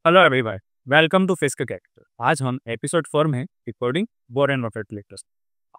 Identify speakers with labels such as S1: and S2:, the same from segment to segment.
S1: Hello everyone, welcome to Fisk capital. आज हम episode 4 में रिकॉर्डिंग वॉरेन बफेट लेटेस्ट।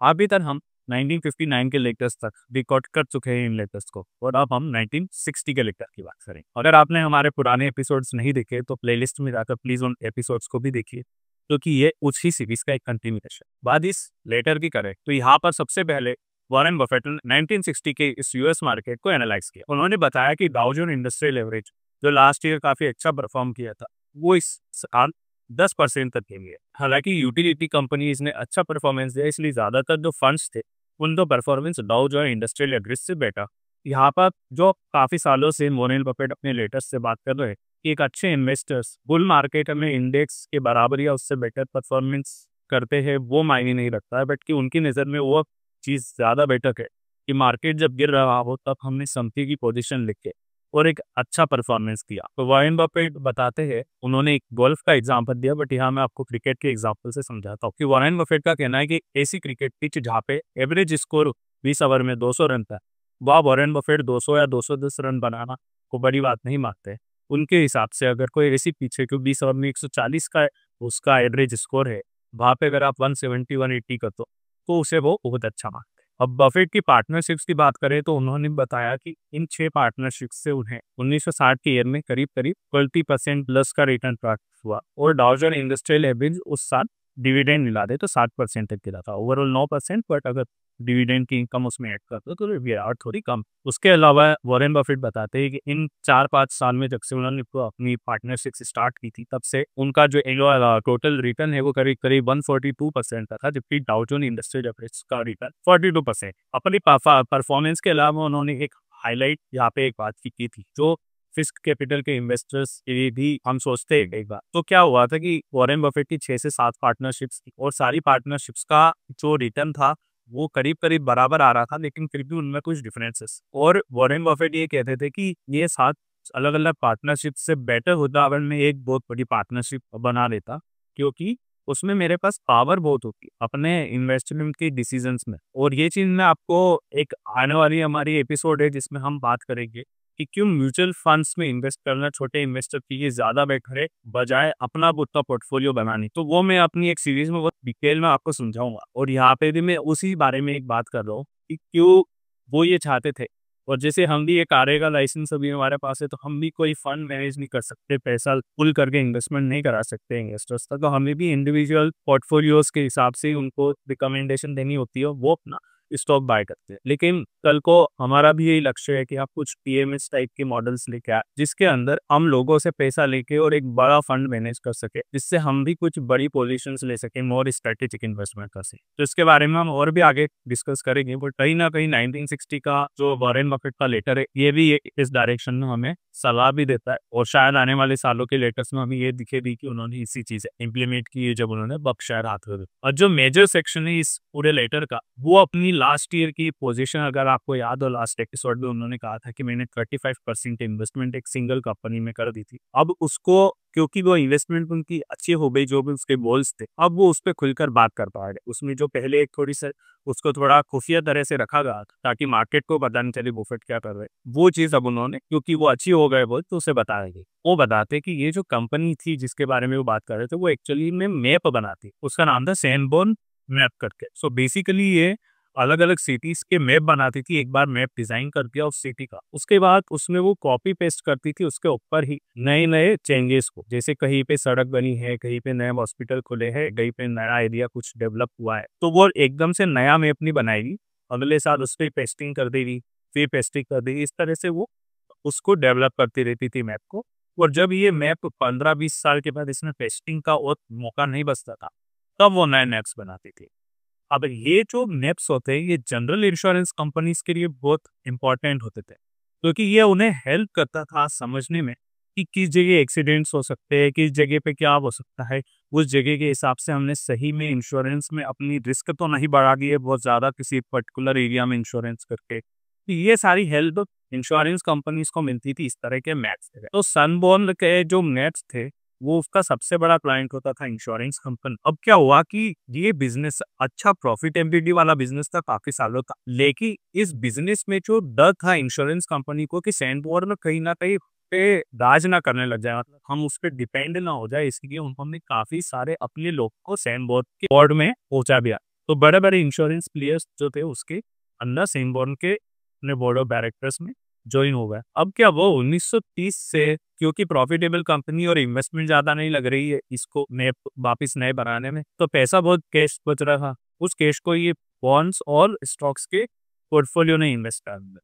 S1: अभी तक हम 1959 के लेटेस्ट तक रिकॉर्ड कर चुके हैं इन लेटेस्ट को, और अब हम 1960 के लेटेस्ट की बात करें। अगर आपने हमारे पुराने एपिसोड्स नहीं देखे तो प्लेलिस्ट में जाकर प्लीज उन एपिसोड्स को भी देखिए, क्योंकि ये उसी सीरीज का एक कंटिन्यूएशन। बात इस लेटर की करें तो यहाँ पर सबसे पहले वॉरेन बफेट ने 1960 के इस यूएस मार्केट को एनालाइज किया। उन्होंने बताया कि डाउ जोन्स इंडस्ट्रियल एवरेज जो लास्ट ईयर काफी अच्छा परफॉर्म किया था, वो इस साल 10% तक के लिए। हालांकि यूटिलिटी कंपनीज ने अच्छा परफॉर्मेंस दिया, इसलिए ज्यादातर जो फंड्स थे उन तो performance Dow Jones industrial average से बेटा। यहाँ पर जो काफी सालों से वॉरेन बफेट अपने लेटर्स से बात कर रहे हैं कि एक अच्छे इन्वेस्टर्स बुल मार्केट में इंडेक्स के बराबर या उससे बेटर परफॉर्मेंस करते हैं, वो मायने नहीं रखता है, बट कि उनकी नज़र में वो चीज़ ज़्यादा बेटर है कि मार्केट जब गिर रहा हो तब हमने समथी की पोजीशन लिख के और एक अच्छा परफॉर्मेंस किया। तो वॉरेन बफेट बताते हैं, उन्होंने एक गोल्फ का एग्जांपल दिया, बट यहाँ मैं आपको क्रिकेट के एग्जांपल से समझाता हूँ कि वॉरेन बफेट का कहना है कि ऐसी क्रिकेट पिच जहाँ पे एवरेज स्कोर 20 ओवर में 200 रन था, वह वॉरेन बफेट 200 या 210 रन बनाना को बड़ी बात नहीं मानते। उनके हिसाब से अगर कोई ऐसी पिच है कि 20 ओवर में 140 का उसका एवरेज स्कोर है, वहाँ पे अगर आप 170 180 कर दो तो उसे वो बहुत अच्छा मानते हैं। अब बफेट की पार्टनरशिप्स की बात करें तो उन्होंने बताया कि इन 6 पार्टनरशिप्स से उन्हें 1960 के ईयर में करीब करीब 20% प्लस का रिटर्न प्राप्त हुआ, और डाउ जोन्स इंडस्ट्रियल एवरेज उस साल डिविडेंड मिला दे तो 7% तक गिरा था। ओवरऑल 9%, बट अगर डिविडेंड की इनकम उसमें ऐड करते तो यार थोड़ी कम। उसके अलावा वॉरेन बफेट बताते हैं कि इन 4-5 साल में जब से उन्होंने अपनी पार्टनरशिप स्टार्ट की थी, तब से उनका जो टोटल रिटर्न है वो करीब करीब 142% का था, जबकि डाउ जोन्स इंडस्ट्रियल एवरेज का रिटर्न 42%। अपनी परफॉर्मेंस के अलावा उन्होंने एक हाईलाइट यहाँ पे एक बात की थी जो फिस्क कैपिटल के इन्वेस्टर्स के लिए भी हम सोचते हैं एक बार। तो क्या हुआ था कि वॉरेन बफेट की 6 से 7 पार्टनरशिप्स थी, और सारी पार्टनरशिप्स का जो रिटर्न था वो करीब करीब बराबर आ रहा था, लेकिन फिर भी उनमें कुछ डिफरेंसेस। और वॉरेन बफेट ये कहते थे कि ये 7 अलग अलग पार्टनरशिप से बेटर होता अगर मैं एक बहुत बड़ी पार्टनरशिप बना लेता, क्योंकि उसमें मेरे पास पावर बहुत होती अपने इन्वेस्टमेंट के डिसीजंस में। और ये चीज मैं आपको एक आने वाली हमारी एपिसोड है जिसमें हम बात करेंगे कि क्यों म्यूचुअल फंड्स में इन्वेस्ट करना छोटे इन्वेस्टर के लिए ज्यादा बेटर है बजाय अपना खुद का पोर्टफोलियो बनाने। तो वो मैं अपनी एक सीरीज में बहुत डिटेल में आपको समझाऊंगा, और यहाँ पे भी मैं उसी बारे में एक बात कर रहा हूँ कि क्यों वो ये चाहते थे। और जैसे हम भी एक आरए का लाइसेंस अभी हमारे पास है, तो हम भी कोई फंड मैनेज नहीं कर सकते, पैसा पुल करके इन्वेस्टमेंट नहीं करा सकते इन्वेस्टर्स तक, तो हमें भी इंडिविजुअल पोर्टफोलियोज के हिसाब से उनको रिकमेंडेशन देनी होती है, वो अपना स्टॉक बाय करते हैं। लेकिन कल को हमारा भी यही लक्ष्य है कि आप कुछ पीएमएस टाइप के मॉडल्स लेके आए, जिसके अंदर हम लोगों से पैसा लेके और एक बड़ा फंड मैनेज कर सके, जिससे हम भी कुछ बड़ी पोजीशंस ले सके, मोर स्ट्रेटेजिक इन्वेस्टमेंट कर सके। तो इसके बारे में हम और भी आगे डिस्कस करेंगे, बट कहीं ना कहीं 1960 का जो वॉरेन बफेट का लेटर है, ये भी इस डायरेक्शन में हमें सलाह भी देता है, और शायद आने वाले सालों के लेटर्स में हमें ये दिखे भी कि उन्होंने इसी चीज इंप्लीमेंट की है जब उन्होंने बर्कशायर हाथवे। और जो मेजर सेक्शन है इस पूरे लेटर का, वो अपनी लास्ट ईयर की पोजीशन, अगर आपको याद हो लास्ट एपिसोड में उन्होंने कहा था कि मैंने 35% इन्वेस्टमेंट एक सिंगल कंपनी में कर दी थी, अब उसको क्योंकि वो इन्वेस्टमेंट उनकी अच्छी हो गई, जो भी उसके गोल्स थे, अब वो उस पर खुलकर बात कर पा रहे। उसमें जो पहले एक थोड़ी सा उसको थोड़ा खुफिया तरह से रखा गया ताकि मार्केट को पता नहीं चले बफेट क्या कर रहे, वो चीज अब उन्होंने, क्योंकि वो अच्छी हो गए बोल, तो उसे बताएंगे। वो बताते कि ये जो कंपनी थी जिसके बारे में वो बात कर रहे थे, वो एक्चुअली में मैप बनाती, उसका नाम था सैनबोर्न मैप करके। सो बेसिकली ये अलग अलग सिटीज के मैप बनाती थी। एक बार मैप डिजाइन कर दिया उस सिटी का, उसके बाद उसमें वो कॉपी पेस्ट करती थी उसके ऊपर ही नए नए चेंजेस को। जैसे कहीं पे सड़क बनी है, कहीं पे नया हॉस्पिटल खुले हैं, कहीं पे नया एरिया कुछ डेवलप हुआ है, तो वो एकदम से नया मैप नहीं बनाएगी, अगले साल उस पर पेस्टिंग कर देगी, फिर पेस्टिंग कर देगी। इस तरह से वो उसको डेवलप करती रहती थी मैप को। और जब ये मैप 15-20 साल के बाद इसमें पेस्टिंग का और मौका नहीं बचता था, तब वो नए मैप्स बनाती थी। अब ये जो मैप्स होते हैं ये जनरल इंश्योरेंस कंपनीज के लिए बहुत इंपॉर्टेंट होते थे, क्योंकि ये उन्हें हेल्प करता था समझने में कि किस जगह एक्सीडेंट्स हो सकते हैं, किस जगह पे क्या हो सकता है। उस जगह के हिसाब से हमने सही में इंश्योरेंस में अपनी रिस्क तो नहीं बढ़ा दी है बहुत ज्यादा किसी पर्टिकुलर एरिया में इंश्योरेंस करके। तो ये सारी हेल्प इंश्योरेंस कंपनीज को मिलती थी इस तरह के मैप्स से। तो सनबॉर्न के जो मैप्स थे वो उसका सबसे बड़ा क्लाइंट होता था इंश्योरेंस कंपनी। अब क्या हुआ कि ये बिजनेस अच्छा प्रॉफिटेबिलिटी वाला बिजनेस था काफी सालों तक, लेकिन इस बिजनेस में जो डर था इंश्योरेंस कंपनी को कि सैनबोर्न कहीं ना कहीं पे राज ना करने लग जाए, मतलब हम उस पर डिपेंड ना हो जाए, इसलिए उन्होंने काफी सारे अपने लोग को सैनबर्न के बोर्ड में पहुंचा दिया। तो बड़े बड़े इंश्योरेंस प्लेयर्स जो थे उसके अंदर सैनबर्न के अपने बोर्ड ऑफ डायरेक्टर्स में ज्वाइन हो गए। अब क्या वो 1930 से, क्योंकि प्रॉफिटेबल कंपनी और इन्वेस्टमेंट ज्यादा नहीं लग रही है इसको नए वापिस नए बनाने में, तो पैसा बहुत कैश बच रहा था, उस कैश को ये बॉन्ड्स और स्टॉक्स के पोर्टफोलियो ने इन्वेस्ट कर दिया।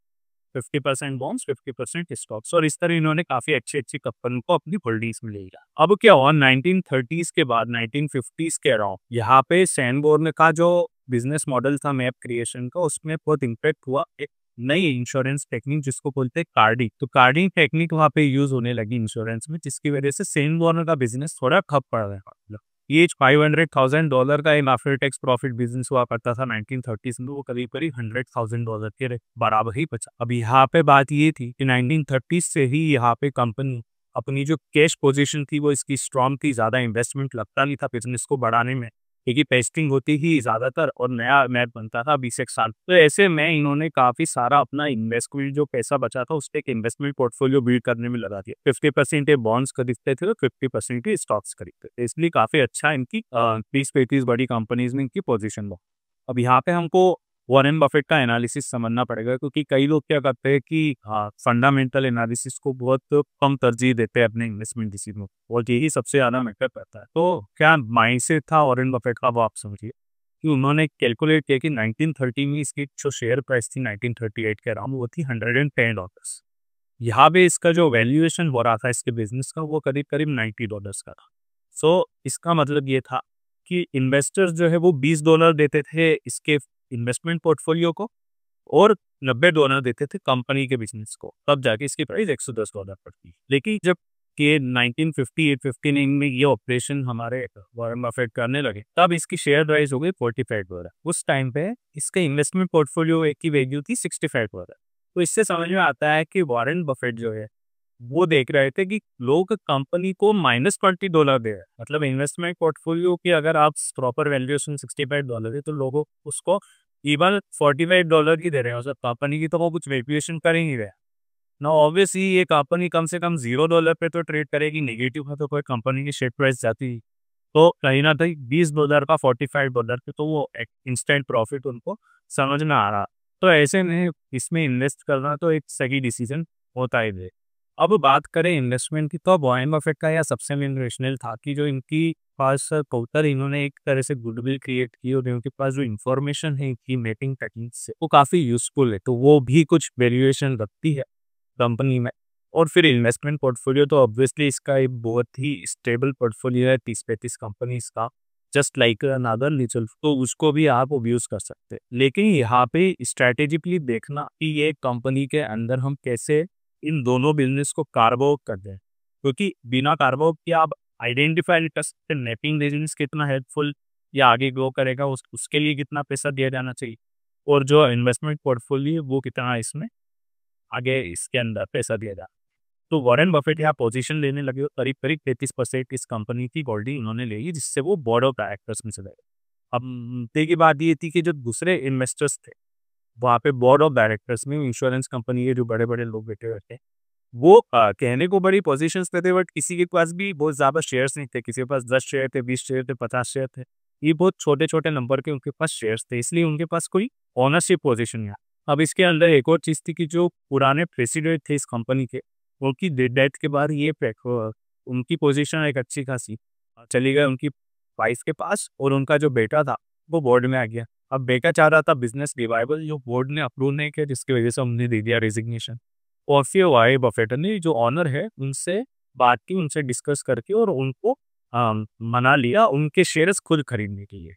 S1: 50% बॉन्ड्स, 50% स्टॉक्स, और इस तरह इन्होंने काफी अच्छी अच्छी कंपनी को अपनी होल्डिंग्स में ले लिया। अब क्या हुआ 1930s के बाद 1950s के अराउंड यहाँ पे सैनबोर्न का जो बिजनेस मॉडल था मैप क्रिएशन का, उसमें बहुत इम्पैक्ट हुआ एक नई इंश्योरेंस टेक्निक जिसको बोलते हैं कार्डिंग। तो कार्डिंग टेक्निक वहाँ पे यूज होने लगी इंश्योरेंस में, जिसकी वजह से सैनबोर्न का बिजनेस थोड़ा ठप पड़ रहा है। ये $500,000 का एक आफ्टर टैक्स प्रॉफिट बिजनेस हुआ करता था 1930s में, वो करीब करीब $100,000 के बराबर ही बचा। अब यहाँ पे बात ये थी कि 1930 से ही यहाँ पे कंपनी अपनी जो कैश पोजीशन थी वो इसकी स्ट्रांग थी, ज्यादा इन्वेस्टमेंट लगता नहीं था बिजनेस को बढ़ाने में, क्योंकि पेस्टिंग होती ही ज्यादातर और नया मैप बनता था 20 एक साल। तो ऐसे में इन्होंने काफी सारा अपना इन्वेस्टमेंट जो पैसा बचा था उसके एक इन्वेस्टमेंट पोर्टफोलियो बिल्ड करने में लगा दिया। 50% ये बॉन्ड्स खरीदते थे और 50% ही स्टॉक्स खरीदते थे, इसलिए काफी अच्छा इनकी 30-35 बड़ी कंपनीज में इनकी पोजिशन हो। अब यहाँ पे हमको वॉरेन बफेट का एनालिसिस समझना पड़ेगा, क्योंकि कई लोग क्या करते हैं कि फंडामेंटल एनालिसिस को बहुत कम तरजीह देते हैं अपने इन्वेस्टमेंट डिसीजन, और यही सबसे ज्यादा मैटर करता है। तो क्या माइंडसेट था वॉरेन बफेट का, वो आप समझिए कि उन्होंने कैलकुलेट किया कि 1930 में इसकी जो शेयर प्राइस थी 1938 के अराउंड वो थी $110। यहाँ पे इसका जो वैल्यूएशन हो रहा था इसके बिजनेस का वो करीब करीब $90 का था। सो इसका मतलब ये था कि इन्वेस्टर्स जो है वो $20 देते थे इसके इन्वेस्टमेंट पोर्टफोलियो को, और $90 देते थे कंपनी के बिजनेस को, तब जाके इसकी प्राइस $110 पड़ती। लेकिन जब के 1958-59 में ये ऑपरेशन हमारे वॉरेन बफेट करने लगे, तब इसकी शेयर प्राइस हो गई $45। उस टाइम पे इसका इन्वेस्टमेंट पोर्टफोलियो की वैल्यू थी $65। तो इससे समझ में आता है कि वॉरेन बफेट जो है वो देख रहे थे कि लोग कंपनी को -$20 दे रहे हैं, मतलब इन्वेस्टमेंट पोर्टफोलियो की अगर आप प्रॉपर वैल्यूएशन $65 है तो लोगों उसको इवन $45 ही दे रहे हैं, मतलब कंपनी की तो वो कुछ वैल्यूएशन कर ही नहीं रहे ना। ऑब्वियसली ये कंपनी कम से कम $0 पे तो ट्रेड करेगी, नेगेटिव है तो कोई कंपनी की शेयर प्राइस जाती, तो कहीं ना कहीं $20 का $45 पे तो वो एक इंस्टेंट प्रॉफिट उनको समझ में आ रहा। तो ऐसे में इसमें इन्वेस्ट करना तो एक सही डिसीजन होता ही है। अब बात करें इन्वेस्टमेंट की, तो वॉरेन बफेट का यह सबसे मेन रेशनल था कि जो इनकी पास कौतर इन्होंने एक तरह से गुडविल क्रिएट की, और इनके पास जो इन्फॉर्मेशन है इनकी मेकिंग टेक्निक से वो काफ़ी यूजफुल है, तो वो भी कुछ वैल्यूएशन रखती है कंपनी में। और फिर इन्वेस्टमेंट पोर्टफोलियो तो ऑब्वियसली इसका एक बहुत ही स्टेबल पोर्टफोलियो है 30-35 कंपनीज का, जस्ट लाइक अनदर म्यूचुअल, तो उसको भी आप यूज कर सकते हैं। लेकिन यहाँ पे स्ट्रैटेजिकली देखना कि ये कंपनी के अंदर हम कैसे इन दोनों बिजनेस को कार्व आउट कर दें, क्योंकि बिना कार्व आउट के आप आइडेंटिफाई कर सकते मैपिंग बिजनेस कितना हेल्पफुल या आगे ग्रो करेगा, उसके लिए कितना पैसा दिया जाना चाहिए, और जो इन्वेस्टमेंट पोर्टफोलियो वो कितना इसमें आगे इसके अंदर पैसा दिया जाए। तो वॉरेन बफेट यहाँ पोजीशन लेने लगे, करीब करीब 33% इस कंपनी की होल्डिंग उन्होंने ले ली, जिससे वो बोर्ड ऑफ डायरेक्टर्स में चले गए। अब मुद्दे की बात ये थी कि जो दूसरे इन्वेस्टर्स थे वहाँ पे बोर्ड ऑफ डायरेक्टर्स में इंश्योरेंस कंपनी के जो बड़े बड़े लोग बैठे हुए थे, वो कहने को बड़ी पोजीशंस पे थे, बट किसी के पास भी बहुत ज़्यादा शेयर्स नहीं थे। किसी के पास 10 शेयर थे, 20 शेयर थे, 50 शेयर थे, ये बहुत छोटे छोटे नंबर के उनके पास शेयर्स थे, इसलिए उनके पास कोई ओनरशिप पोजीशन नहीं। अब इसके अंदर एक और चीज़ थी कि जो पुराने प्रेसिडेंट थे इस कंपनी के, उनकी डेथ के बाद ये उनकी पोजीशन एक अच्छी खासी चली गई उनकी वाइफ के पास, और उनका जो बेटा था वो बोर्ड में आ गया। अब बेटा चाह रहा था बिजनेस रिवाइवल, जो बोर्ड ने अप्रूव नहीं किया, जिसकी वजह से उन्होंने दे दिया रेजिग्नेशन। और फिर वाई बफेट ने जो ऑनर है उनसे बात की, उनसे डिस्कस करके, और उनको मना लिया उनके शेयर्स खुद खरीदने के लिए,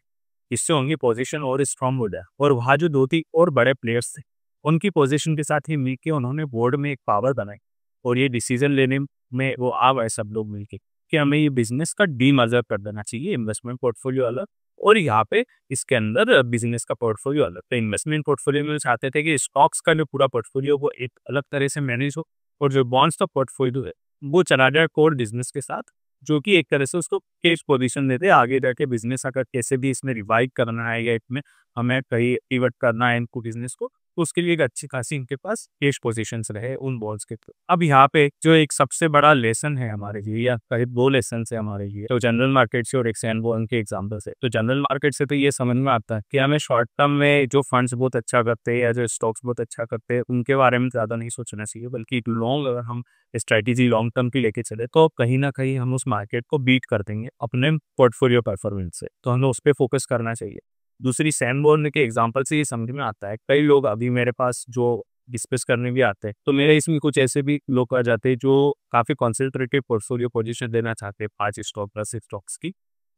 S1: इससे उनकी पोजीशन और स्ट्रांग हो जाए। और वहाँ जो 2-3 और बड़े प्लेयर्स थे उनकी पोजीशन के साथ ही मिलकर उन्होंने बोर्ड में एक पावर बनाई, और ये डिसीजन लेने में वो आ गए सब लोग मिलके कि हमें ये बिजनेस का डीमर्जर कर देना चाहिए, इन्वेस्टमेंट पोर्टफोलियो अलग और यहाँ पे इसके अंदर बिजनेस का पोर्टफोलियो अलग। तो इन्वेस्टमेंट पोर्टफोलियो में चाहते थे कि स्टॉक्स का जो पूरा पोर्टफोलियो वो एक अलग तरह से मैनेज हो, और जो बॉन्ड्स का पोर्टफोलियो है वो चला जाए कोर बिजनेस के साथ, जो कि एक तरह से उसको कैश पोजीशन देते आगे जाके बिजनेस अगर कैसे भी इसमें रिवाइव करना है या इसमें हमें कहीं पिवट करना है इनको बिजनेस को, तो उसके लिए एक अच्छी खासी इनके पास कैश पोजीशंस रहे उन बॉन्ड्स के थ्रू। अब यहाँ पे जो एक सबसे बड़ा लेसन है हमारे लिए, या करीब 2 लेसन है हमारे लिए, तो जनरल मार्केट से और एक सैन बॉन्ड के एग्जाम्पल से। तो जनरल मार्केट से तो ये समझ में आता है कि हमें शॉर्ट टर्म में जो फंड्स बहुत अच्छा करते हैं या जो स्टॉक्स बहुत अच्छा करते हैं उनके बारे में ज़्यादा नहीं सोचना चाहिए, बल्कि लॉन्ग अगर हम स्ट्रैटेजी लॉन्ग टर्म की लेके चले तो कहीं ना कहीं हम उस मार्केट को बीट कर देंगे अपने पोर्टफोलियो परफॉर्मेंस से, तो हमें उस पर फोकस करना चाहिए। दूसरी सैन बॉन्ड के एग्जाम्पल से ये समझ में आता है, कई लोग अभी मेरे पास जो डिस्कस करने भी आते हैं, तो मेरे इसमें कुछ ऐसे भी लोग आ जाते हैं जो काफ़ी कॉन्सेंट्रेटेड पोर्टफोलियो पोजीशन देना चाहते हैं 5 स्टॉक 10 स्टॉक्स की।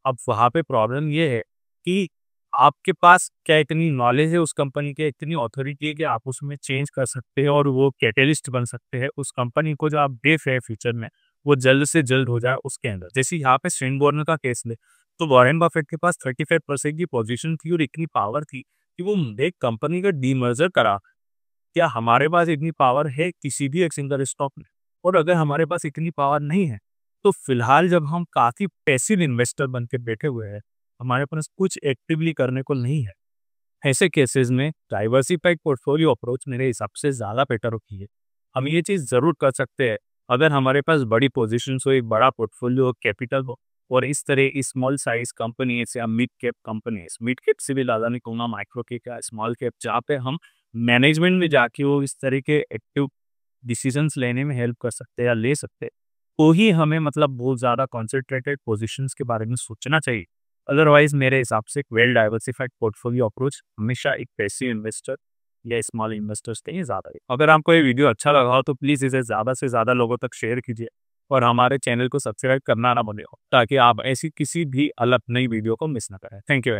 S1: अब वहाँ पे प्रॉब्लम ये है कि आपके पास क्या इतनी नॉलेज है उस कंपनी के, इतनी अथॉरिटी है कि आप उसमें चेंज कर सकते हैं और वो कैटलिस्ट बन सकते हैं उस कंपनी को जो आप देख रहे हैं फ्यूचर में वो जल्द से जल्द हो जाए उसके अंदर। जैसे यहाँ पे शेन बॉर्न का केस ले, तो वॉरेन बफेट के पास 35% की पोजीशन थी और इतनी पावर थी कि वो एक कंपनी का डीमर्जर करा। क्या हमारे पास इतनी पावर है किसी भी एक सिंगल स्टॉक में? और अगर हमारे पास इतनी पावर नहीं है तो फिलहाल जब हम काफी पैसिव इन्वेस्टर बन के बैठे हुए हैं, हमारे पास कुछ एक्टिवली करने को नहीं है, ऐसे केसेस में डाइवर्सिफाइड पोर्टफोलियो अप्रोच मेरे हिसाब से ज़्यादा बेटर होती है। हम ये चीज़ ज़रूर कर सकते हैं अगर हमारे पास बड़ी पोजीशंस हो, एक बड़ा पोर्टफोलियो कैपिटल हो, और इस तरह स्मॉल साइज कंपनीज या mid cap companies, mid cap से भी ज़्यादा नहीं कहूँगा, माइक्रो कैप या स्मॉल कैप, जहाँ पे हम मैनेजमेंट में जाके वो इस तरह के एक्टिव डिसीजंस लेने में हेल्प कर सकते हैं या ले सकते हैं, तो ही हमें मतलब बहुत ज़्यादा कॉन्सेंट्रेटेड पोजीशंस के बारे में सोचना चाहिए। अदरवाइज मेरे हिसाब से एक वेल डाइवर्सिफाइड पोर्टफोलियो अप्रोच हमेशा एक पैसिव इन्वेस्टर या स्मॉल इन्वेस्टर्स के लिए ज़्यादा है। अगर आपको ये वीडियो अच्छा लगा हो तो प्लीज़ इसे ज़्यादा से ज़्यादा लोगों तक शेयर कीजिए और हमारे चैनल को सब्सक्राइब करना ना भूलें, ताकि आप ऐसी किसी भी अलग नई वीडियो को मिस ना करें। Thank you.